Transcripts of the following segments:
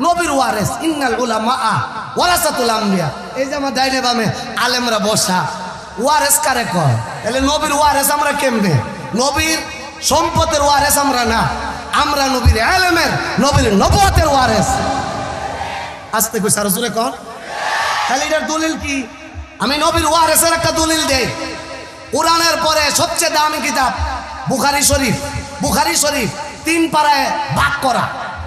নবীর ওয়ারেস, ইন্নাল উলামা ওয়ারাসাতুল আম্বিয়া। এই যে আমার ডাইনে বামে আলেমরা বসা, ওয়ারেস কারে কয়? তাহলে নবীর ওয়ারেস আমরা কেমনে? নবীর সম্পদের ওয়ারেস আমরা না, আমরা নবীর আলেমের, নবীর নবুয়তের ওয়ারেস। আস্তে কই সারা জুড়ে কন। তাহলে এটার দলিল কি? আমি নবীর ওয়ারেসের একটা দলিল দেই। কোরআনের পরে সবচেয়ে দামি কিতাব বুখারী শরীফ। বুখারী শরীফ 3 পারায় ভাগ করা,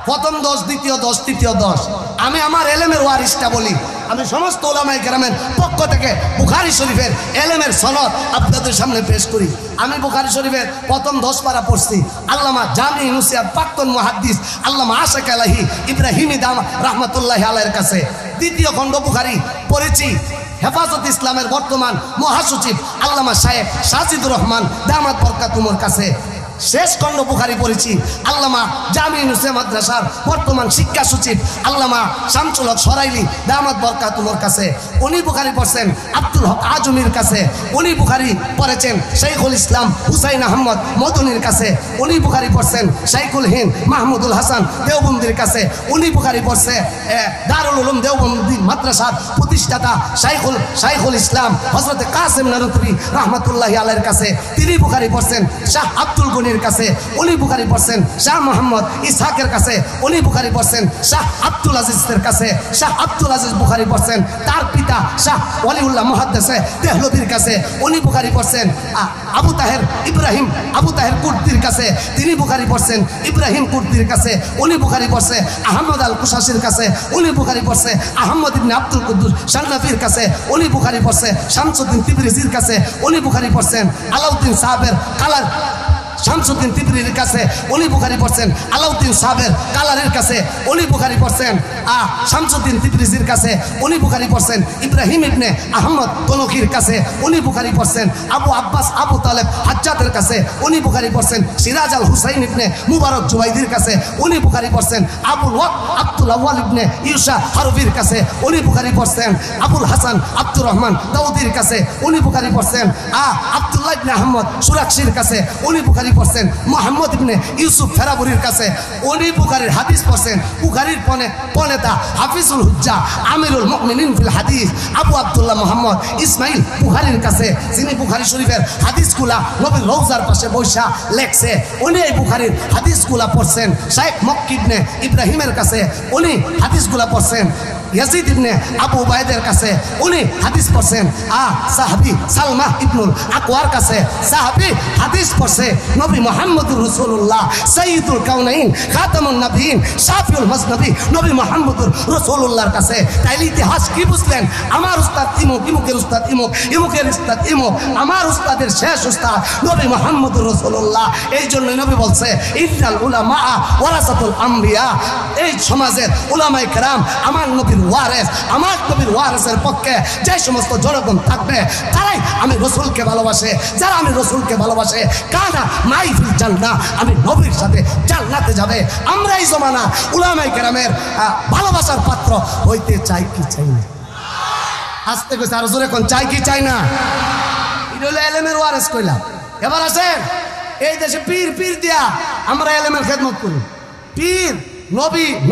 প্রথম 10, দ্বিতীয় 10, তৃতীয় 10। আমি আমার এলেমের ওয়ারিসটা বলি। আমি সমস্ত উলামায়ে কেরামের পক্ষ থেকে বুখারী শরীফের এলেমের সনদ আপনাদের সামনে পেশ করি। আমি বুখারী শরীফের প্রথম 10 পারা পড়ছি আল্লামা জামি নুসিয়াত প্রাক্তন মুহাদ্দিস আল্লামা আশাক আলাহি ইব্রাহিমি দাম রাহমাতুল্লাহি আলাইহির কাছে। দ্বিতীয় খণ্ড বুখারী পড়েছি হেফাজত ইসলামের বর্তমান মহাসচিব আল্লামা সাহেব সাজিদুর রহমান দামাত বরকাতুমুর কাছে। শেষ খণ্ড বুখারী পড়েছি আল্লামা জামি নুসিয়া মাদ্রাসার বর্তমান শিক্ষা সচিব আল্লামা শামসুল হক সরাইলি দামাত বরকাতুমুর কাছে। উনি বুখারী পড়ছেন আব্দুল হক আজমির কাছে। উনি বুখারী পড়েছেন শাইখুল ইসলাম হুসাইন আহমদ মদনীর কাছে। উনি বুখারী পড়ছেন শাইখুল হিন্দ মাহমুদুল হাসান দেওবন্দির কাছে। উনি বুখারী পড়ছে দারুল উলুম দেওবন্দি মাদ্রাসার প্রতিষ্ঠাতা শাইখুল ইসলাম হযরত কাসিম নানুতুবি রাহমাতুল্লাহি আলাইহির কাছে। তিনি বুখারী পড়ছেন শাহ আব্দুল গনির কাছে। উনি বুখারী পড়ছেন শাহ মোহাম্মদ ইসহাকের কাছে। উনি বুখারী পড়ছেন শাহ আব্দুল আজিজের কাছে। শাহ আব্দুল আজিজ বুখারী পড়ছেন তার পিতা শাহ ওয়ালিউল্লাহ মুহাদ্দিসে দেহলভির কাছে। উনি বুখারী পড়ছেন আবু তাহের ইব্রাহিম আবু তাহের কুর্দির কাছে। তিনি বুখারী পড়ছেন ইব্রাহিম কুর্দির কাছে। উনি বুখারী পড়ছে আহমদ আল কুশাসির কাছে। উনি বুখারী পড়ছে আহমদ ইবনে আব্দুল কুদ্দুস শারনাফির কাছে। উনি বুখারী পড়ছে শামসুদ্দিন তিবরিজির কাছে। উনি বুখারী পড়ছেন আলাউদ্দিন সাহাবের কালার শামসুদ্দিন তিবরির কাছে। উনি বুখারী পড়ছেন আলাউদ্দিন সাহেবের কালারের কাছে। উনি বুখারী পড়ছেন শামসুদ্দিন তিবরিজির কাছে। উনি বুখারী পড়ছেন ইব্রাহিম ইবনে আহমদ তনকির কাছে। উনি বুখারী পড়ছেন আবু আব্বাস আবু তালেব হাজ্জাতের কাছে। উনি বুখারী পড়ছেন সিরাজ আল হুসাইন ইবনে মুবারক জুবাইদির কাছে। উনি বুখারী পড়ছেন আবুল ওয়াক আব্দুল আউয়াল ইবনে ইউসা হারবির কাছে। উনি বুখারী পড়ছেন আবুল হাসান আব্দুর রহমান দাউদির কাছে। উনি বুখারী পড়ছেন আব্দুল্লাহ ইবনে আহমদ সুরাকশির কাছে। উনি বুখারী পড়ছেন মোহাম্মদ ইবনে ইউসুফ ফেরাবুরির কাছে। উনি বুখারীর হাদিস পড়ছেন বুখারীর পনেতা হাফিজুল হুজ্জা আমিরুল মুমিনিন ফিল হাদিস আবু আব্দুল্লাহ মোহাম্মদ ইসমাইল বুখারীর কাছে, যিনি বুখারী শরীফের হাদিসগুলা নবীর রওজার পাশে বৈশা লেখছে। উনি এই বুখারীর হাদিসগুলা পড়ছেন শাইখ মক্কি ইবনে ইব্রাহিমের কাছে। উনি হাদিসগুলা পড়ছেন ইয়াজিদ ইবনে আবু উবাইদের কাছে। উনি হাদিস পড়ছেন সাহাবী সালমা ইবনুল আকওয়ার কাছে। সাহাবী হাদিস পড়ছে নবী মুহাম্মদুর রাসূলুল্লাহ সাইয়্যিদুল কাউনাইন খাতামুন নবিয়্যিন শাফিউল মাসনবী নবী মুহাম্মদুর রাসূলুল্লাহর কাছে। তাইলে ইতিহাস কি বুঝলেন? আমার উস্তাদ ইমুক, ইমুকের উস্তাদ ইমুক, ইমুকের উস্তাদ ইমুক, আমার উস্তাদের শেষ উস্তাদ নবী মুহাম্মদুর রাসূলুল্লাহ। এই জন্য নবী বলছে ইন্নাল উলামা ওয়ারাসাতুল আম্বিয়া। এই সমাজের উলামায়ে কেরাম আমার নবীর ওয়ারেস। আমার নবীর ওয়ারেসের পক্ষে যে সমস্ত জনগণ থাকবে তারাই আমি রসুলকে ভালোবাসে। যারা আমি রসুলকে ভালোবাসে কানা মাইফিল জান্নাহ, আমি নবীর সাথে জান্নাতে যাবে। আমরা এই জমানা উলামায়ে কেরামের ভালোবাসার পাত্র হইতে চাই কি চাই না? আস্তে কইছে আর জোরে কোন চাই কি চাই না? এটা হলো এলেমের ওয়ারেস কইলাম। এবার আসেন এই দেশে পীর পীর দিয়া আমরা এলেমের খেদমত করি। পীর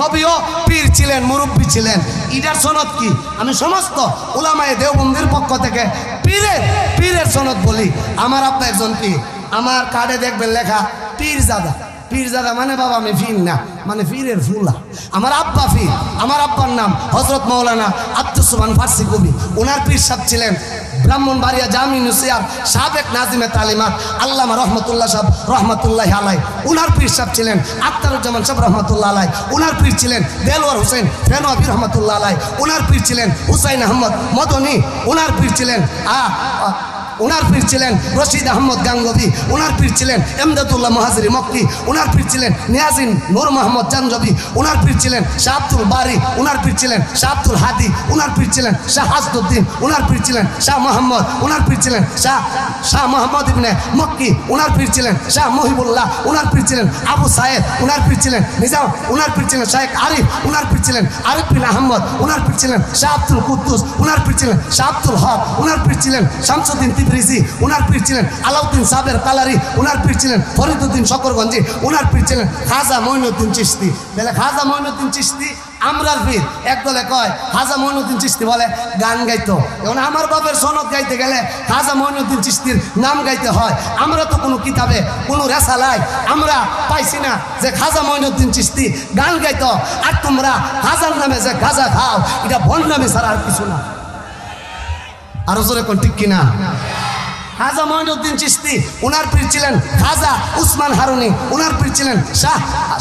নবীও পীর ছিলেন, মুরব্বী ছিলেন। ইটার সনদ কি? আমি সমস্ত উলামায়ে দেওবন্দির পক্ষ থেকে পীরের সনদ বলি। আমার আব্বা একজন পীর। আমার কার্ডে দেখবেন লেখা পীরজাদা। পীরজাদা মানে বাবা আমি পীর না, মানে পীরের ফুলা। আমার আব্বা পীর। আমার আব্বার নাম হযরত মাওলানা আব্দুস সুবহান ফার্সি কবি। ওনার পীর সাহেব ছিলেন ব্রাহ্মণবাড়িয়া জামি নুসিয়ার সাবেক নাজিমে তালিমাত আল্লামা রহমতুল্লাহ সাহেব রহমতুল্লাহি আলাইহি। উনার পীর সাহেব ছিলেন আখতারুজ্জামান সাহেব রহমতুল্লাহ আলাইহি। উনার পীর ছিলেন দেলওয়ার হোসেন ফেনওয়াবি রহমতুল্লাহ আলাইহি। উনার পীর ছিলেন হুসাইন আহমদ মদনী। উনার পীর ছিলেন রশিদ আহমদ গাঙ্গবি। উনার পীর ছিলেন এমদাদুল্লাহ মুহাজিরি মক্কি। উনার পীর ছিলেন নিয়াজিন নূর মোহাম্মদ চানজবি। উনার পীর ছিলেন শাহ আব্দুল বারি। উনার পীর ছিলেন শাহ আব্দুল হাদি। উনার পীর ছিলেন শাহ হাসদুদ্দিন। উনার পীর ছিলেন শাহ মোহাম্মদ। উনার পীর ছিলেন শাহ মোহাম্মদ ইবনে মক্কি। উনার পীর ছিলেন শাহ মহিবুল্লাহ। উনার পীর ছিলেন আবু সায়েদ। উনার পীর ছিলেন নিজাম। উনার পীর ছিলেন শাইখ আরিফ। উনার পীর ছিলেন আরিফ বিন আহমদ। উনার পীর ছিলেন শাহ আব্দুল কুদ্দুস। উনার পীর ছিলেন শাহ আব্দুল হক। উনার পীর ছিলেন শামসুদ্দিন ইদ্রিসি, ওনার পীর ছিলেন আলাউদ্দিন সাবের কালারি, ওনার পীর ছিলেন ফরিদউদ্দিন শকরগঞ্জি, ওনার পীর ছিলেন খাজা মঈনুদ্দিন চিশতি। তাহলে খাজা মঈনুদ্দিন চিশতি আমরার পীর। একদলে কয় খাজা মঈনুদ্দিন চিশতি বলে গান গাইতো। এখন আমার বাপের সনদ গাইতে গেলে খাজা মঈনুদ্দিন চিশতির নাম গাইতে হয়। আমরা তো কোনো কিতাবে কোনো রেসালায় আমরা পাইছি না যে খাজা মঈনুদ্দিন চিশতি গান গাইতো। আর তোমরা খাজার নামে যে গাঁজা খাও, এটা ভণ্ডামি ছাড়া আর কিছু না। আরো জোরে কোন ঠিক কিনা? খাজা মঈনুদ্দিন চিশতি, ওনার পীর ছিলেন খাজা উসমান হারুনি, ওনার পীর ছিলেন শাহ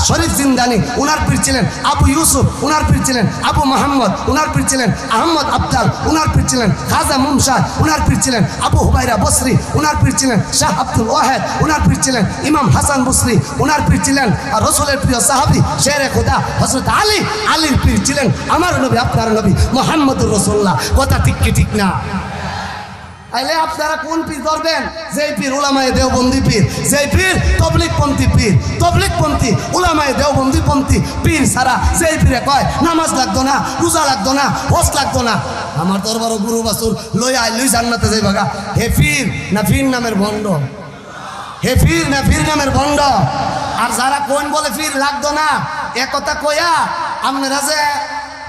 শরীফ জিন্দানি, ওনার পীর ছিলেন আবু ইউসুফ, ওনার পীর ছিলেন আবু মোহাম্মদ, ওনার পীর ছিলেন আহমদ আবদাল, ওনার পীর ছিলেন খাজা মুমশাদ, ওনার পীর ছিলেন আবু হুবাইরা বসরি, ওনার পীর ছিলেন শাহ আব্দুল ওয়াহেদ, ওনার পীর ছিলেন ইমাম হাসান বসরি, ওনার পীর ছিলেন রসুলের প্রিয় সাহাবী শেরে খোদা হযরত আলী, আলীর পীর ছিলেন আমার নবী আপনার নবী মুহাম্মদুর রাসূলুল্লাহ। কথা ঠিক কি ঠিক না? আইলে আপনারা কোন পীর ধরবেন? যেই পীর উলামায়ে দেওবন্দি পীর, যেই পীর তবলিগপন্থী পীর, তবলিগপন্থী উলামায়ে দেওবন্দি পন্থী পীর ছাড়া যেই পীরে কয় নামাজ লাগতো না, রোজা লাগতো না, হজ লাগতো না, আমার দরবারও গুরু বাসুর লই আইলই জান্নাতে যাইবাগা। হে পীর না পীর নামের ভণ্ড? হে পীর না পীর নামের ভণ্ড? আর যারা কোন বলে পীর লাগতো না, একথা কইয়া আপনারা যে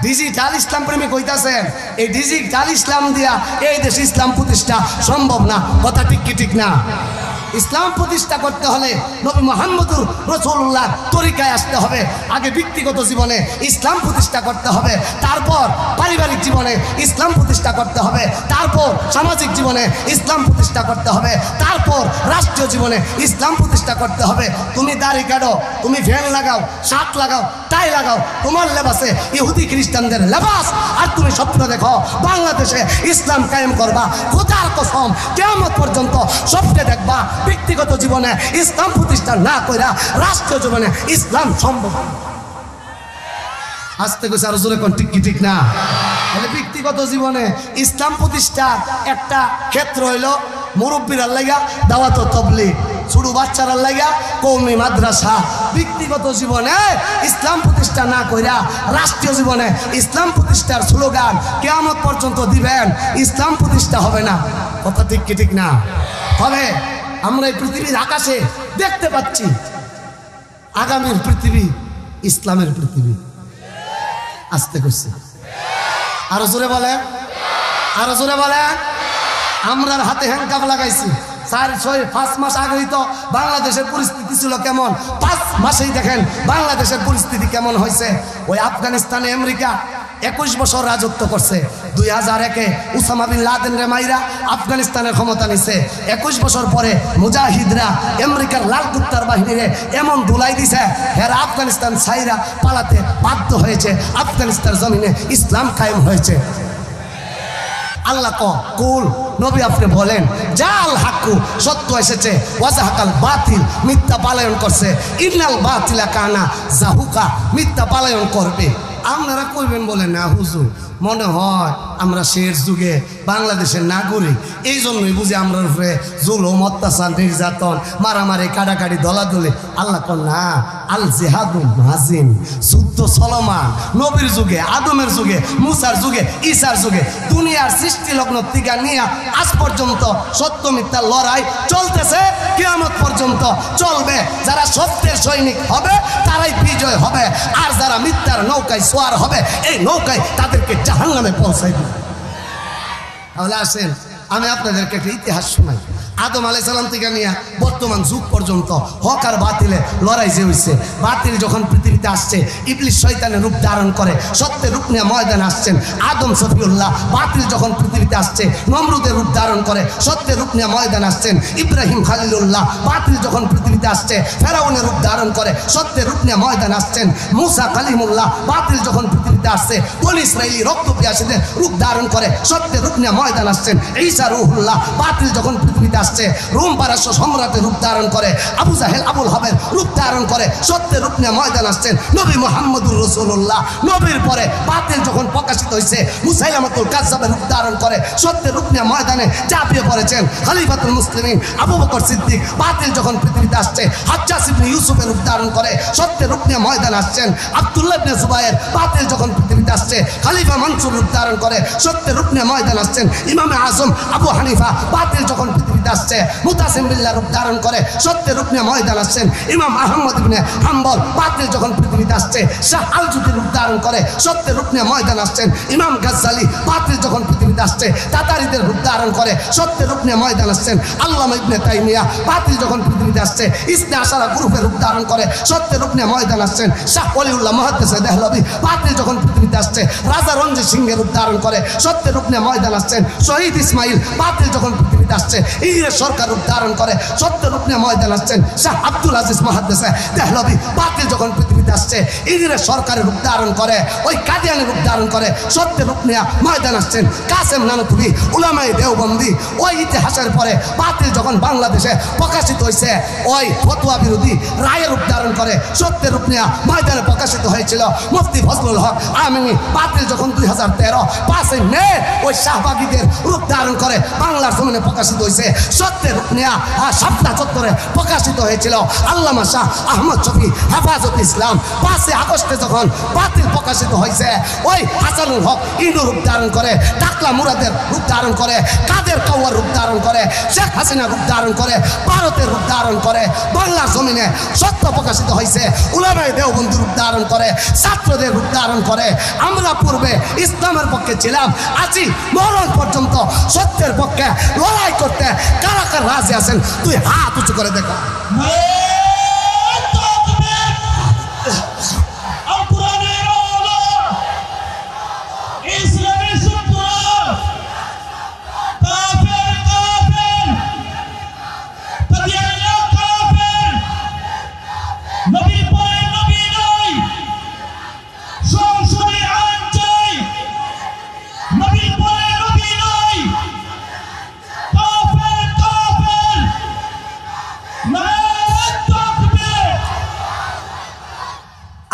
ডিজিটাল ইসলাম প্রেমিক হইতাছেন, এই ডিজিটাল ইসলাম দিয়া এই দেশে ইসলাম প্রতিষ্ঠা সম্ভব না। কথা ঠিক কি ঠিক না? ইসলাম প্রতিষ্ঠা করতে হলে নবী মুহাম্মদুর রাসূলুল্লাহ তরিকায় আসতে হবে। আগে ব্যক্তিগত জীবনে ইসলাম প্রতিষ্ঠা করতে হবে, তারপর পারিবারিক জীবনে ইসলাম প্রতিষ্ঠা করতে হবে, তারপর সামাজিক জীবনে ইসলাম প্রতিষ্ঠা করতে হবে, তারপর রাষ্ট্রীয় জীবনে ইসলাম প্রতিষ্ঠা করতে হবে। তুমি দাড়ি কাটো, তুমি ভ্যান লাগাও, শার্ট লাগাও, টাই লাগাও, তোমার লেবাসে ইহুদি খ্রিস্টানদের লেবাস, আর তুমি স্বপ্ন দেখো বাংলাদেশে ইসলাম কায়েম করবা। খোদার কসম কিয়ামত পর্যন্ত স্বপ্নে দেখবা ব্যক্তিগত জীবনে ইসলাম প্রতিষ্ঠা না কইরা রাষ্ট্রীয় জীবনে ইসলাম সম্ভব। আসতে কইছে আর জোরে কোন ঠিক কি ঠিক না? তাহলে ব্যক্তিগত জীবনে ইসলাম প্রতিষ্ঠার একটা ক্ষেত্র হইলো মুরব্বীর লাগা দাওয়াত ও তাবলীগ, ছোট বাচ্চারা লাগা কওমি মাদ্রাসা। ব্যক্তিগত জীবনে ইসলাম প্রতিষ্ঠা না কইরা রাষ্ট্রীয় জীবনে ইসলাম প্রতিষ্ঠার স্লোগান কিয়ামত পর্যন্ত দিবেন, ইসলাম প্রতিষ্ঠা হবে না। কথা ঠিক কি ঠিক না? হবে। আমরা এই পৃথিবীর আকাশে দেখতে পাচ্ছি আগামীর পৃথিবী ইসলামের পৃথিবী। আসতে করছে আরো জোরে বলে, আরো জোরে বলে। আমরার হাতে হ্যান্ডকাপ লাগাইছি। 4-6-5 মাস আগেই তো বাংলাদেশের পরিস্থিতি ছিল কেমন, 5 মাসেই দেখেন বাংলাদেশের পরিস্থিতি কেমন হয়েছে। ওই আফগানিস্তানে আমেরিকা 21 বছর রাজত্ব করছে। 2001-এ উসামা বিন লাদেন রে মাইরা আফগানিস্তানের ক্ষমতা নিছে। 21 বছর পরে মুজাহিদরা আমেরিকার লাল কুত্তার বাহিনীরে এমন ধুলাই দিছে, হেরা আফগানিস্তান ছাইরা পালাতে বাধ্য হয়েছে। আফগানিস্তান জমিনে ইসলাম কায়েম হয়েছে। আল্লাহ কুল নবী আপনি বলেন জাল হাক্কু, সত্য এসেছে, ওয়াজাহাকাল বাতিল, মিথ্যা পালায়ন করছে। ইন্নাল বাতিলা কানা জাহুকা, মিথ্যা পালায়ন করবে। আপনারা কইবেন বলে না হুজুর, মনে হয় আমরা শেষ যুগে বাংলাদেশের নাগরিক, এই জন্যই বুঝি আমরা উপরে জুলুম, অত্যাচার, নির্যাতন, মারামারি, কাটাকাটি, দলাদলি। আল্লাহ কন না, আল জিহাদু মাজিম, যুদ্ধ চলমান নবীর যুগে, আদমের যুগে, মুসার যুগে, ঈসার যুগে, দুনিয়ার সৃষ্টি লগ্ন থেকে নিয়ে আজ পর্যন্ত সত্য মিথ্যার লড়াই চলতেছে, কিয়ামত পর্যন্ত চলবে। যারা সত্যের সৈনিক হবে তারাই বিজয় হবে, আর যারা মিথ্যার নৌকায় সোয়ার হবে এই নৌকায় তাদেরকে জাহান্নামে পৌঁছাই দিবে। তাহলে আসেন আমি আপনাদেরকে একটা ইতিহাস শোনাই। আদম আলাইহিস সালাম থেকে নিয়ে বর্তমান যুগ পর্যন্ত হক আর বাতিলে লড়াই যে হয়েছে। বাতিল যখন পৃথিবীতে আসছে, ইবলিস শয়তানের রূপ ধারণ করে সত্যের রূপ নিয়ে ময়দানে আসছেন। আদম সফিউল্লাহ। বাতিল যখন পৃথিবীতে আসছে, নমরুদের রূপ ধারণ করে সত্যের রূপ নিয়ে ময়দানে আসছেন। ইব্রাহিম খালিলুল্লাহ। বাতিল যখন পৃথিবীতে আসছে, ফেরাউনের রূপ ধারণ করে সত্যের রূপ নিয়ে ময়দানে আসছেন। মুসা কালিমুল্লাহ। বাতিল যখন পৃথিবীতে আসছে, বনী ইসরাইলি রক্ত পিয়াসীদের রূপ ধারণ করে সত্যের রূপ নিয়ে ময়দান আসছেন। ঈসা রূহুল্লাহ। বাতিল যখন পৃথিবীতে আসছে, আসছে, রোম পারস্য সম্রাটের রূপ ধারণ করে, আবু জাহেল আবুল হাবের রূপ ধারণ করে সত্যের রূপ নিয়ে ময়দান আসছেন নবী মুহাম্মদুর রাসূলুল্লাহ। নবীর পরে বাতিল যখন প্রকাশিত হয়েছে, মুসাইলামাতুল কাযযাবের রূপ ধারণ করে সত্যের রূপ নিয়ে ময়দানে ঝাঁপিয়ে পড়েছেন খলিফাতুল মুসলিমিন আবু বকর সিদ্দিক। বাতিল যখন পৃথিবীতে আসছে, হাজ্জাজ ইবনে ইউসুফের রূপ ধারণ করে সত্যের রূপ নিয়ে ময়দান আসছেন আব্দুল্লাহ ইবনে জুবায়ের। বাতিল যখন পৃথিবীতে আসছে, খলিফা মনসুর রূপ ধারণ করে সত্যের রূপ নিয়ে ময়দান আসছেন ইমামে আজম আবু হানিফা। বাতিল যখন পৃথিবীতে আসছে, মুতাসিম বিল্লাহ রূপ ধারণ করে সত্যের রূপ নিয়ে ময়দান আসছেন ইমাম আহমদ ইবনে হাম্বল। বাতিল যখন পৃথিবীতে আসছে, শাহ আল-জুদি রূপ ধারণ করে সত্যের রূপ নিয়ে ময়দান আসছেন ইমাম গাজ্জালি। বাতিল যখন পৃথিবীতে আসছে, তাতারিদের রূপ ধারণ করে সত্যের রূপ নিয়ে ময়দান আসছেন আল্লামা ইবনে তাইমিয়া। বাতিল যখন পৃথিবীতে আসছে, ইসনে আশারা গ্রুপের রূপ ধারণ করে সত্যের রূপ নিয়ে ময়দান আসছেন শাহ ওলিউল্লাহ মুহাদ্দিস দেহলভী। বাতিল যখন পৃথিবীতে আসছে, রাজা রঞ্জিত সিংহের রূপ ধারণ করে সত্যের রূপ নিয়ে ময়দান আসছেন শহীদ ইসমাইল। বাতিল যখন পৃথিবীতে আসছে, ইংরেজ সরকার রূপ ধারণ করে সত্যের রূপ নিয়ে ময়দান আসছেন শাহ আব্দুল আজিজ মুহাদ্দিস দেহলভী। বাতিল যখন পৃথিবীতে আসছে, ইংরেজ সরকারের রূপ ধারণ করে, ওই কাদিয়ানের রূপ ধারণ করে সত্যের রূপ নিয়ে ময়দান আসছেন কাসেম নানুতুবি উলামায়ে দেওবন্দি। ওই ইতিহাসের পরে বাতিল যখন বাংলাদেশে প্রকাশিত হয়েছে, ওই ফতোয়া বিরোধী রায়ের রূপ ধারণ করে সত্যের রূপ নিয়ে ময়দানে প্রকাশিত হয়েছিল মুফতি ফজলুল হক আমিনী। বাতিল যখন 2013 5 মে ওই শাহবাগীদের রূপ ধারণ করে বাংলার জমিনে প্রকাশিত হয়েছে সত্যের রূপ নিয়ে শাপলা চত্বরে প্রকাশিত হয়েছিল আল্লামা শাহ আহমদ শফি হেফাজত ইসলাম। 5 আগস্টে যখন বাতিল প্রকাশিত হয়েছে, ওই হাসানুল হক ইনু রূপ ধারণ করে, টাকলা মুরাদের রূপ ধারণ করে, কাদের কাওয়ার রূপ ধারণ করে, শেখ হাসিনা রূপ ধারণ করে, ভারতের রূপ ধারণ করে বাংলার জমিনে সত্য প্রকাশিত হয়েছে। উলামায়ে দেওবন্দি রূপ ধারণ করে, ছাত্রদের রূপ ধারণ করে। আমরা পূর্বে ইসলামের পক্ষে ছিলাম, আছি মরণ পর্যন্ত সত্যের পক্ষে লড়াই করতে। কারা কারা রাজি আছেন? তুই হাত উঁচু করে দেখো।